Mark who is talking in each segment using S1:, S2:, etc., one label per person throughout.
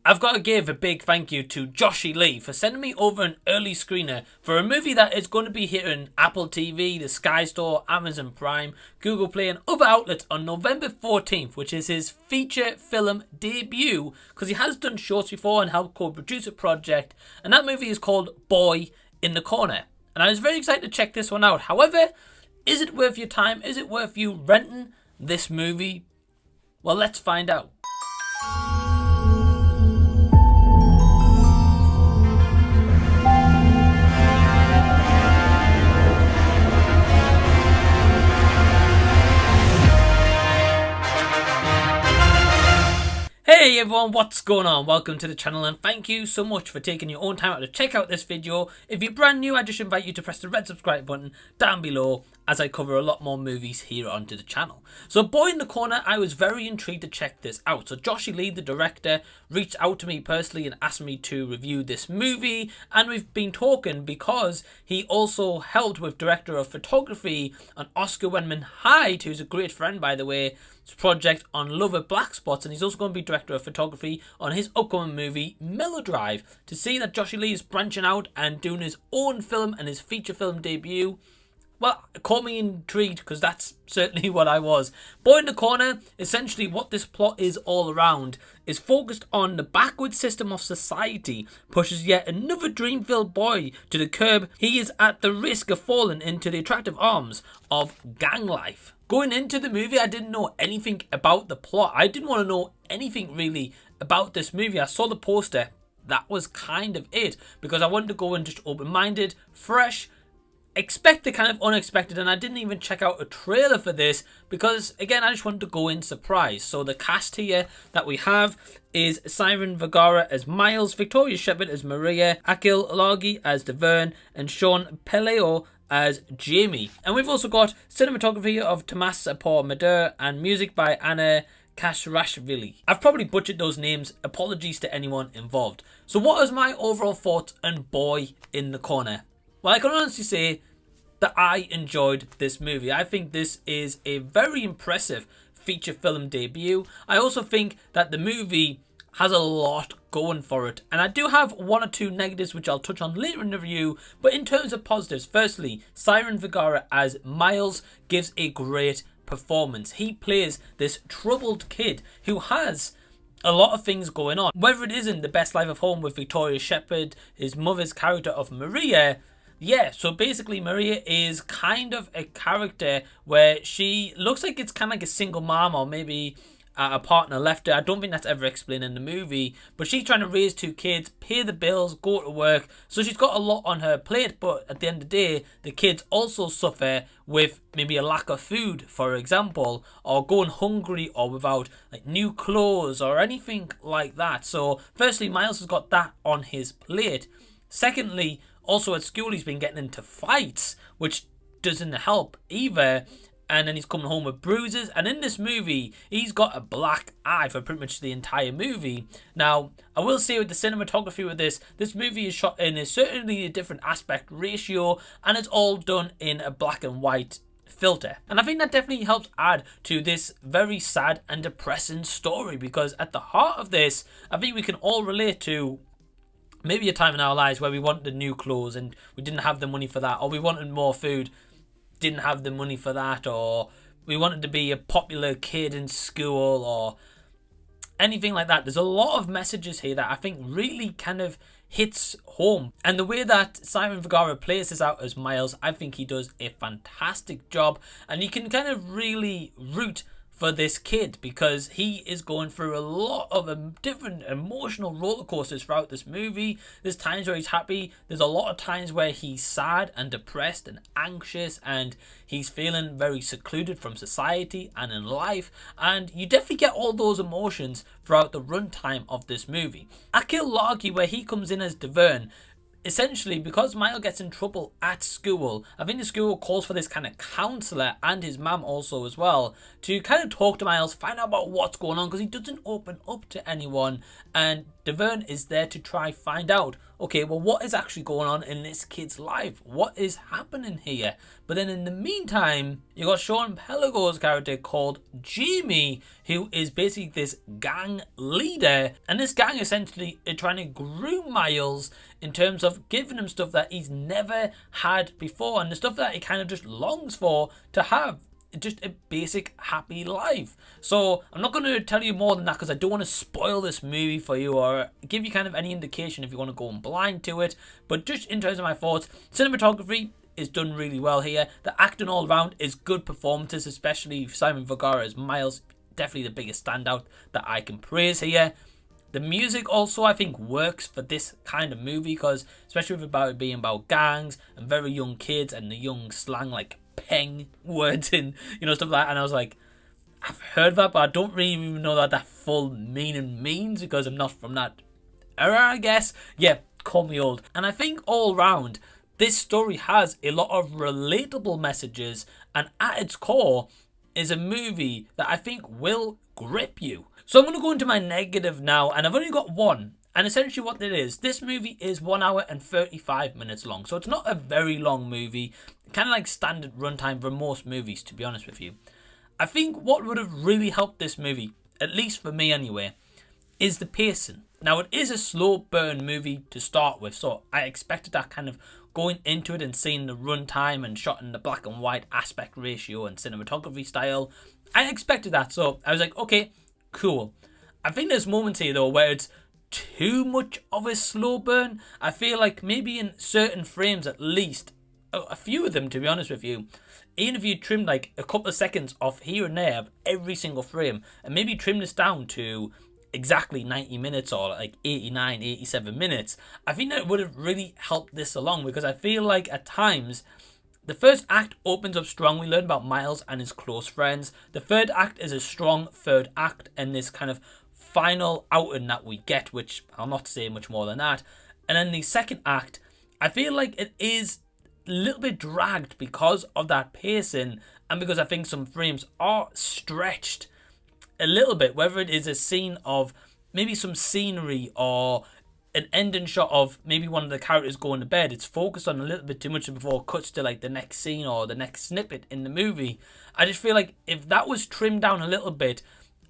S1: I've got to give a big thank you to Joshy Lee for sending me over an early screener for a movie that is going to be hitting Apple TV, the Sky Store, Amazon Prime, Google Play and other outlets on November 14th, which is his feature film debut, because he has done shorts before and helped co-produce a project, and that movie is called Boy in the Corner. And I was very excited to check this one out. However, is it worth your time? Is it worth you renting this movie? Well, let's find out. Hey everyone, what's going on? Welcome to the channel and thank you so much for taking your own time out to check out this video. If you're brand new, I just invite you to press the red subscribe button down below as I cover a lot more movies here onto the channel. So Boy in the Corner, I was very intrigued to check this out. So Joshy Lee, the director, reached out to me personally and asked me to review this movie, and we've been talking because he also helped with director of photography on Oscar Wenman Hyde, who's a great friend by the way, project on Love at Black Spots, and he's also going to be director of photography on his upcoming movie Melodrive. To see that Joshy Lee is branching out and doing his own film and his feature film debut, well, it caught me intrigued because that's certainly what I was. Boy in the Corner, essentially what this plot is all around, is focused on the backward system of society, pushes yet another dream-filled boy to the curb. He is at the risk of falling into the attractive arms of gang life. Going into the movie, I didn't know anything about the plot. I didn't want to know anything really about this movie. I saw the poster. That was kind of it, because I wanted to go in just open-minded, fresh, expect the kind of unexpected, and I didn't even check out a trailer for this because, again, I just wanted to go in surprised. So the cast here that we have is Cyran Vergara as Myles, Victoria Shepherd as Maria, Akil Largie as Devern, and Shaun Pelayo as Jaime. And we've also got cinematography of Tomas Madur and music by Anna Kashrashvili. I've probably butchered those names. Apologies to anyone involved. So what is my overall thoughts on Boy in the Corner? Well, I can honestly say that I enjoyed this movie. I think this is a very impressive feature film debut. I also think that the movie has a lot going for it. And I do have one or two negatives which I'll touch on later in the review. But in terms of positives, firstly, Cyran Vergara as Myles gives a great performance. He plays this troubled kid who has a lot of things going on. Whether it isn't the best life of home with Victoria Shepherd, his mother's character of Maria. Yeah, so basically Maria is kind of a character where she looks like it's kind of like a single mom, or maybe a partner left her. I don't think that's ever explained in the movie, but she's trying to raise two kids, pay the bills, go to work, so she's got a lot on her plate. But at the end of the day, the kids also suffer with maybe a lack of food, for example, or going hungry, or without like new clothes or anything like that. So firstly, Myles has got that on his plate. Secondly, also at school he's been getting into fights, which doesn't help either. And then he's coming home with bruises. And in this movie, he's got a black eye for pretty much the entire movie. Now, I will say with the cinematography with this movie is shot in a certainly a different aspect ratio. And it's all done in a black and white filter. And I think that definitely helps add to this very sad and depressing story. Because at the heart of this, I think we can all relate to maybe a time in our lives where we wanted new clothes and we didn't have the money for that. Or we wanted more food, didn't have the money for that, or we wanted to be a popular kid in school, or anything like that. There's a lot of messages here that I think really kind of hits home, and the way that Cyran Vergara plays this out as Myles, I think he does a fantastic job, and you can kind of really root for this kid because he is going through a lot of different emotional roller coasters throughout this movie. There's times where he's happy, there's a lot of times where he's sad and depressed and anxious, and he's feeling very secluded from society and in life, and you definitely get all those emotions throughout the runtime of this movie. Akil Largie, where he comes in as Devern, essentially, because Myles gets in trouble at school, I think the school calls for this kind of counsellor and his mum also as well to kind of talk to Myles, find out about what's going on, because he doesn't open up to anyone and Deverne is there to try find out, okay, well, what is actually going on in this kid's life? What is happening here? But then in the meantime, you got Shaun Pelayo's character called Jaime, who is basically this gang leader. And this gang essentially are trying to groom Myles in terms of giving him stuff that he's never had before, and the stuff that he kind of just longs for to have. Just a basic happy life. So I'm not going to tell you more than that because I don't want to spoil this movie for you or give you kind of any indication if you want to go in blind to it. But just in terms of my thoughts, cinematography is done really well here. The acting all around is good performances, especially Simon Vergara as Myles. Definitely the biggest standout that I can praise here. The music also, I think, works for this kind of movie because especially with it being about gangs and very young kids and the young slang like peng words and stuff like that, and I was like, I've heard that, but I don't really even know what that full meaning means because I'm not from that era, I guess. Yeah, call me old. And I think all round this story has a lot of relatable messages, and at its core is a movie that I think will grip you. So I'm going to go into my negative now, and I've only got one. And essentially what it is, this movie is 1 hour and 35 minutes long. So it's not a very long movie. Kind of like standard runtime for most movies, to be honest with you. I think what would have really helped this movie, at least for me anyway, is the pacing. Now it is a slow burn movie to start with. So I expected that kind of going into it and seeing the runtime and shot in the black and white aspect ratio and cinematography style. I expected that. So I was like, okay, cool. I think there's moments here though where it's too much of a slow burn. I feel like maybe in certain frames at least, a few of them to be honest with you, even if you trimmed like a couple of seconds off here and there of every single frame and maybe trim this down to exactly 90 minutes or like 89, 87 minutes, I think that would have really helped this along because I feel like at times the first act opens up strong. We learn about Myles and his close friends. The third act is a strong third act and this kind of final outing that we get, which I'll not say much more than that. And then the second act, I feel like it is a little bit dragged because of that pacing and because I think some frames are stretched a little bit, whether it is a scene of maybe some scenery or an ending shot of maybe one of the characters going to bed. It's focused on a little bit too much before it cuts to like the next scene or the next snippet in the movie. I just feel like if that was trimmed down a little bit,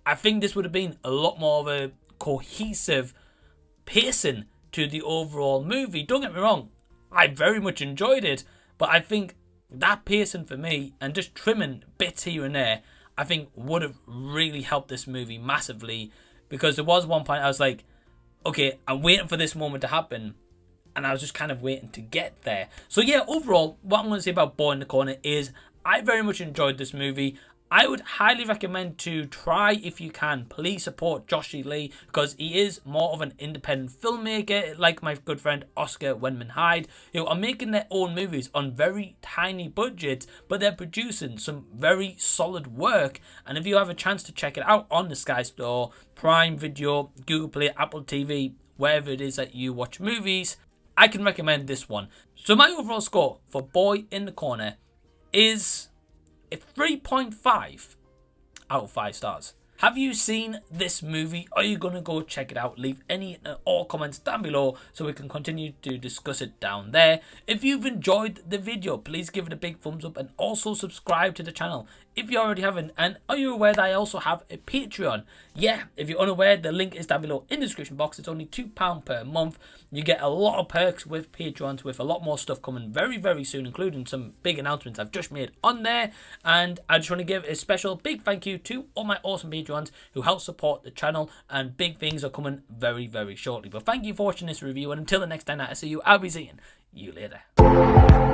S1: I think this would have been a lot more of a cohesive pacing to the overall movie. Don't get me wrong, I very much enjoyed it, but I think that pacing for me and just trimming bits here and there, I think would have really helped this movie massively because there was one point I was like, okay, I'm waiting for this moment to happen and I was just kind of waiting to get there. So yeah, overall, what I'm going to say about Boy in the Corner is I very much enjoyed this movie. I would highly recommend to try, if you can, please support Joshy Lee because he is more of an independent filmmaker like my good friend Oscar Wenman Hyde, who are making their own movies on very tiny budgets, but they're producing some very solid work. And if you have a chance to check it out on the Sky Store, Prime Video, Google Play, Apple TV, wherever it is that you watch movies, I can recommend this one. So my overall score for Boy in the Corner is a 3.5 out of 5 stars. Have you seen this movie? Are you going to go check it out? Leave any and all comments down below so we can continue to discuss it down there. If you've enjoyed the video, please give it a big thumbs up and also subscribe to the channel if you already haven't. And are you aware that I also have a Patreon? Yeah, if you're unaware, the link is down below in the description box. It's only £2 per month. You get a lot of perks with Patreons, with a lot more stuff coming very, very soon, including some big announcements I've just made on there. And I just want to give a special big thank you to all my awesome Patreons who help support the channel, and big things are coming very, very shortly. But thank you for watching this review, and until the next time that I see you, I'll be seeing you later.